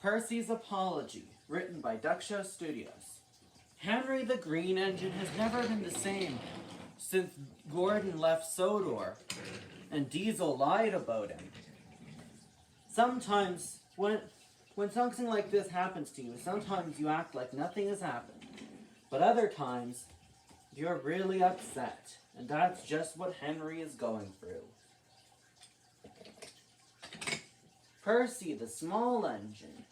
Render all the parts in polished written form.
Percy's Apology, written by Duck Show Studios. Henry the Green Engine has never been the same since Gordon left Sodor and Diesel lied about him. Sometimes, when something like this happens to you, sometimes you act like nothing has happened. But other times, you're really upset. And that's just what Henry is going through. Percy, the small engine,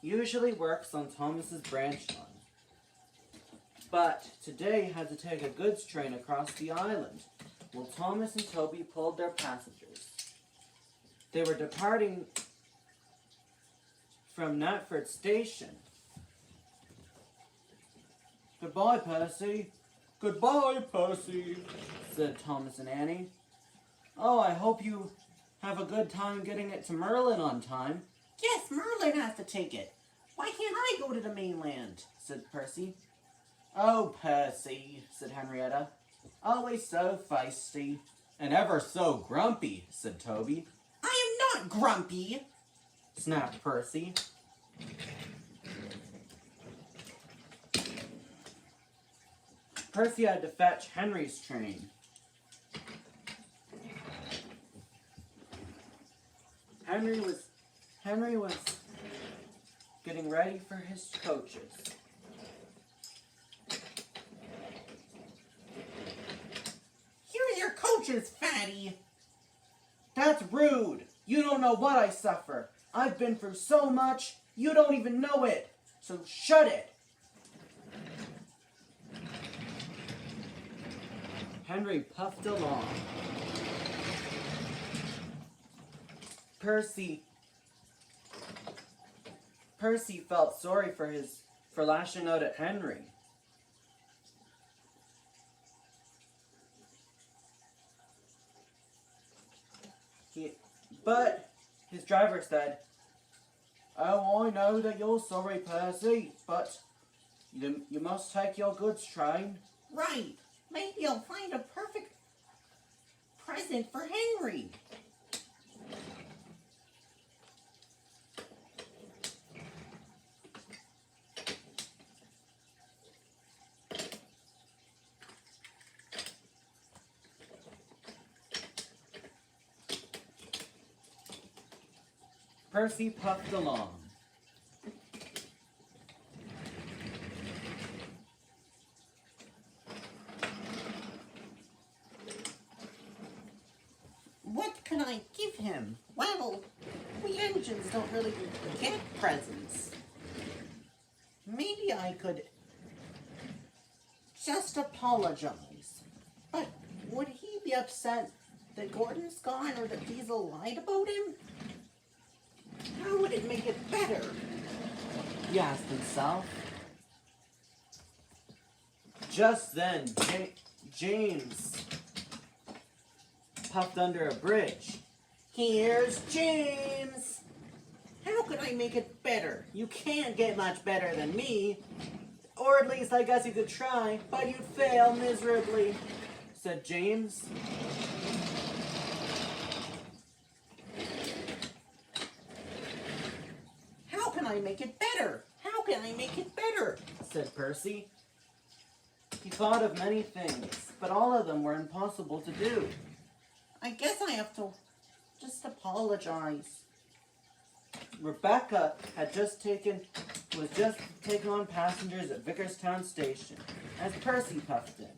usually works on Thomas's branch line. But today had to take a goods train across the island, while Thomas and Toby pulled their passengers. They were departing from Knapford station. "Goodbye, Percy." "Goodbye, Percy," said Thomas and Annie. "Oh, I hope you have a good time getting it to Merlin on time." "Yes, Merlin has to take it. Why can't I go to the mainland?" said Percy. "Oh, Percy," said Henrietta. "Always so feisty." "And ever so grumpy," said Toby. "I am not grumpy," snapped Percy. Percy had to fetch Henry's train. Henry was getting ready for his coaches. "Here's your coaches, fattie." "That's rude. You don't know what I suffer. I've been through so much, you don't even know it. So shut it." Henry puffed along. Percy felt sorry for lashing out at Henry. But his driver said, "Oh, I know that you're sorry, Percy, but you must take your goods train." "Right. Maybe I'll find a perfect present for Henry." Percy puffed along. What can I give him? Well, we engines don't really get presents. Maybe I could just apologize. But would he be upset that Gordon's gone or that Diesel lied about him? How would it make it better? He asked himself. Just then, James puffed under a bridge. "Here's James." "How could I make it better? You can't get much better than me." "Or at least I guess you could try, but you'd fail miserably," said James. "How can I make it better? How can I make it better?" said Percy. He thought of many things, but all of them were impossible to do. "I guess I have to just apologize." Rebecca was just taking on passengers at Vickerstown Station as Percy puffed in.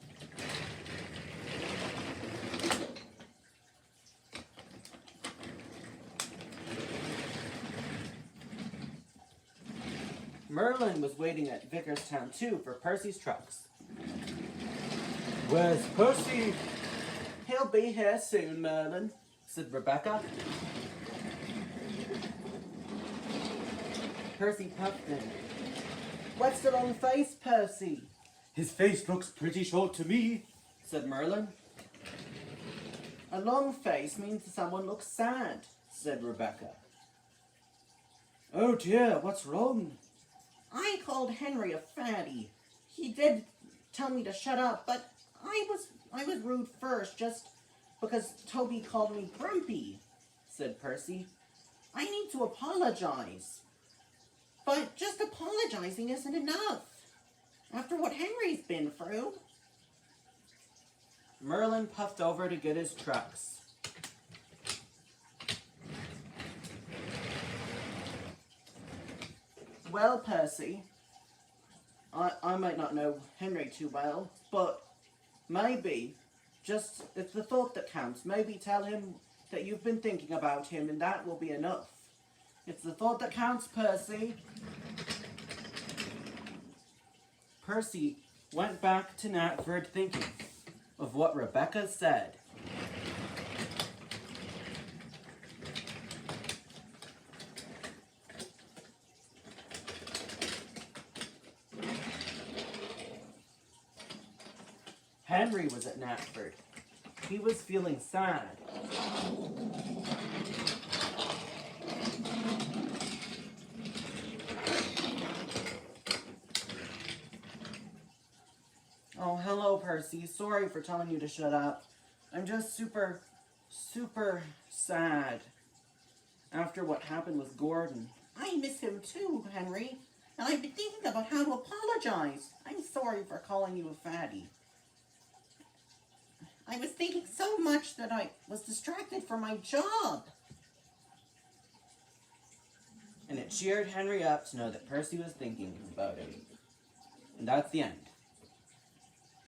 Merlin was waiting at Vickerstown too for Percy's trucks. "Where's Percy?" "He'll be here soon, Merlin," said Rebecca. Percy puffed in. "What's the long face, Percy?" "His face looks pretty short to me," said Merlin. "A long face means someone looks sad," said Rebecca. "Oh dear, what's wrong?" "I called Henry a fattie. He did tell me to shut up, but I was rude first just because Toby called me grumpy," said Percy. "I need to apologize." But just apologizing isn't enough. After what Henry's been through. Merlin puffed over to get his trucks. Well, Percy, I might not know Henry too well, but maybe, just, it's the thought that counts. Maybe tell him that you've been thinking about him and that will be enough. It's the thought that counts, Percy. Percy went back to Knapford thinking of what Rebecca said. Henry was at Knapford. He was feeling sad. Oh, hello, Percy. Sorry for telling you to shut up. I'm just super sad after what happened with Gordon. I miss him too, Henry. And I've been thinking about how to apologize. I'm sorry for calling you a fattie. I was thinking so much that I was distracted from my job. And it cheered Henry up to know that Percy was thinking about him. And that's the end.